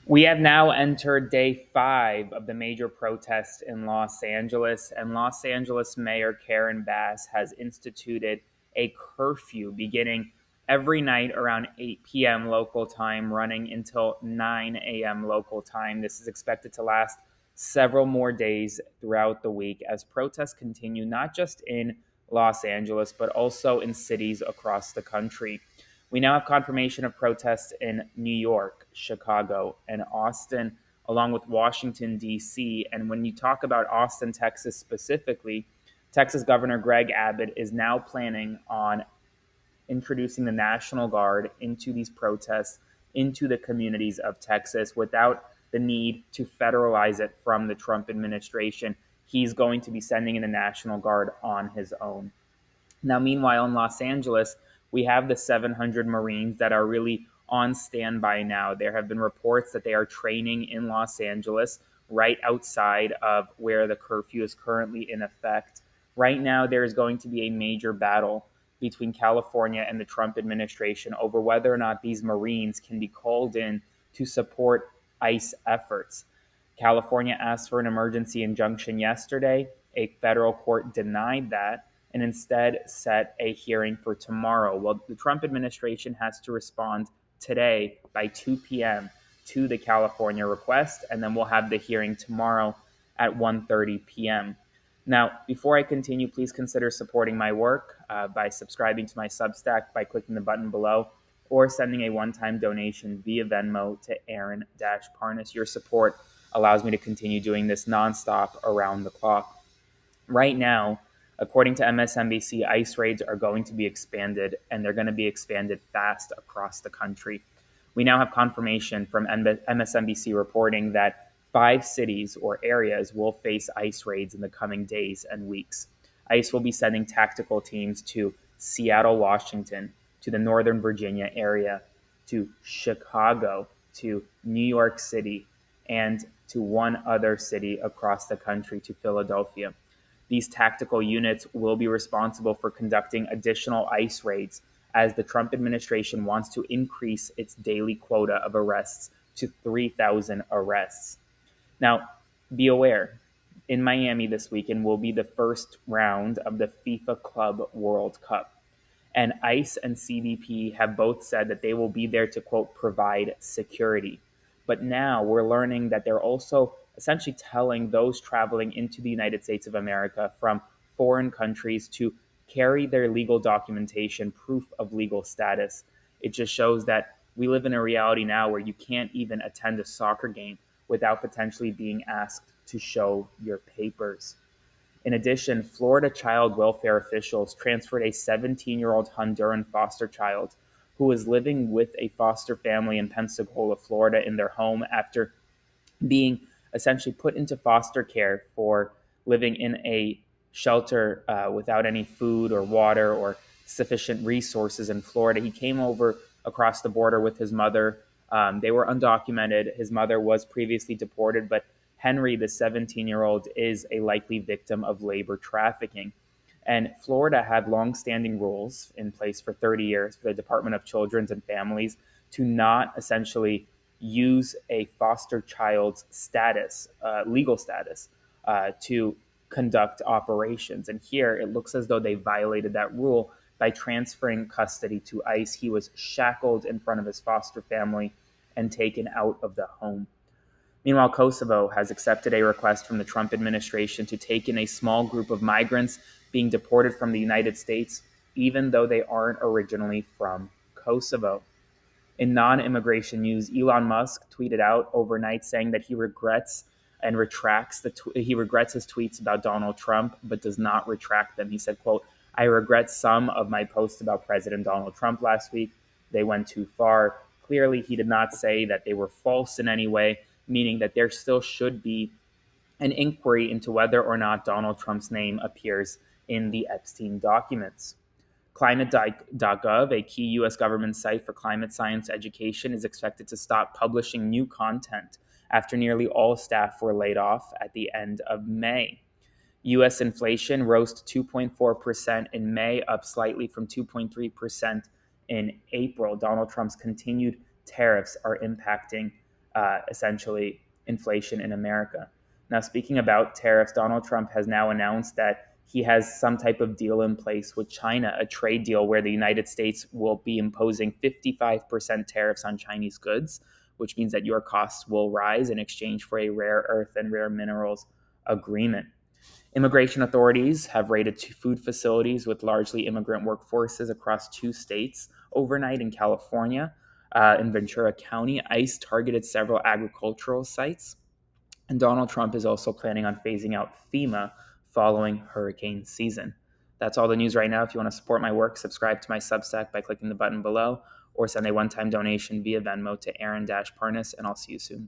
We have now entered day 5 of the major protests in Los Angeles, and Los Angeles Mayor Karen Bass has instituted a curfew beginning every night around 8 p.m. local time, running until 9 a.m. local time. This is expected to last several more days throughout the week as protests continue, not just in Los Angeles, but also in cities across the country. We now have confirmation of protests in New York, Chicago, and Austin, along with Washington, D.C. And when you talk about Austin, Texas specifically, Texas Governor Greg Abbott is now planning on introducing the National Guard into these protests, into the communities of Texas without the need to federalize it from the Trump administration. He's going to be sending in the National Guard on his own. Now, meanwhile, in Los Angeles, we have the 700 Marines that are really on standby now. There have been reports that they are training in Los Angeles, right outside of where the curfew is currently in effect. Right now, there is going to be a major battle between California and the Trump administration over whether or not these Marines can be called in to support ICE efforts. California asked for an emergency injunction yesterday. A federal court denied that and instead set a hearing for tomorrow. Well, the Trump administration has to respond today by 2 p.m. to the California request, and then we'll have the hearing tomorrow at 1:30 p.m. Now, before I continue, please consider supporting my work by subscribing to my Substack by clicking the button below or sending a one-time donation via Venmo to Aaron-Parnas. Your support allows me to continue doing this nonstop around the clock. Right now, according to MSNBC, ICE raids are going to be expanded, and they're going to be expanded fast across the country. We now have confirmation from MSNBC reporting that 5 cities or areas will face ICE raids in the coming days and weeks. ICE will be sending tactical teams to Seattle, Washington, to the Northern Virginia area, to Chicago, to New York City, and to one other city across the country, to Philadelphia. These tactical units will be responsible for conducting additional ICE raids as the Trump administration wants to increase its daily quota of arrests to 3,000 arrests. Now, be aware, in Miami this weekend will be the first round of the FIFA Club World Cup. And ICE and CBP have both said that they will be there to, quote, provide security. But now we're learning that they're also essentially telling those traveling into the United States of America from foreign countries to carry their legal documentation, proof of legal status. It just shows that we live in a reality now where you can't even attend a soccer game without potentially being asked to show your papers. In addition, Florida child welfare officials transferred a 17-year-old Honduran foster child who was living with a foster family in Pensacola, Florida, in their home after being essentially put into foster care for living in a shelter without any food or water or sufficient resources in Florida. He came over across the border with his mother. They were undocumented. His mother was previously deported, but Henry, the 17-year-old, is a likely victim of labor trafficking. And Florida had longstanding rules in place for 30 years for the Department of Children and Families to not essentially use a foster child's status, legal status, to conduct operations. And here it looks as though they violated that rule by transferring custody to ICE. He was shackled in front of his foster family and taken out of the home. Meanwhile, Kosovo has accepted a request from the Trump administration to take in a small group of migrants being deported from the United States, even though they aren't originally from Kosovo. In non-immigration news, Elon Musk tweeted out overnight saying that he regrets and retracts he regrets his tweets about Donald Trump, but does not retract them. He said, quote, "I regret some of my posts about President Donald Trump last week. They went too far." Clearly, he did not say that they were false in any way, meaning that there still should be an inquiry into whether or not Donald Trump's name appears in the Epstein documents. Climate.gov, a key U.S. government site for climate science education, is expected to stop publishing new content after nearly all staff were laid off at the end of May. U.S. inflation rose to 2.4% in May, up slightly from 2.3% in April. Donald Trump's continued tariffs are impacting essentially inflation in America. Now, speaking about tariffs, Donald Trump has now announced that he has some type of deal in place with China, a trade deal where the United States will be imposing 55% tariffs on Chinese goods, which means that your costs will rise in exchange for a rare earth and rare minerals agreement. Immigration authorities have raided 2 food facilities with largely immigrant workforces across 2 states overnight in California. In Ventura County, ICE targeted several agricultural sites. And Donald Trump is also planning on phasing out FEMA following hurricane season. That's all the news right now. If you want to support my work, subscribe to my Substack by clicking the button below or send a one-time donation via Venmo to Aaron-Parnas, and I'll see you soon.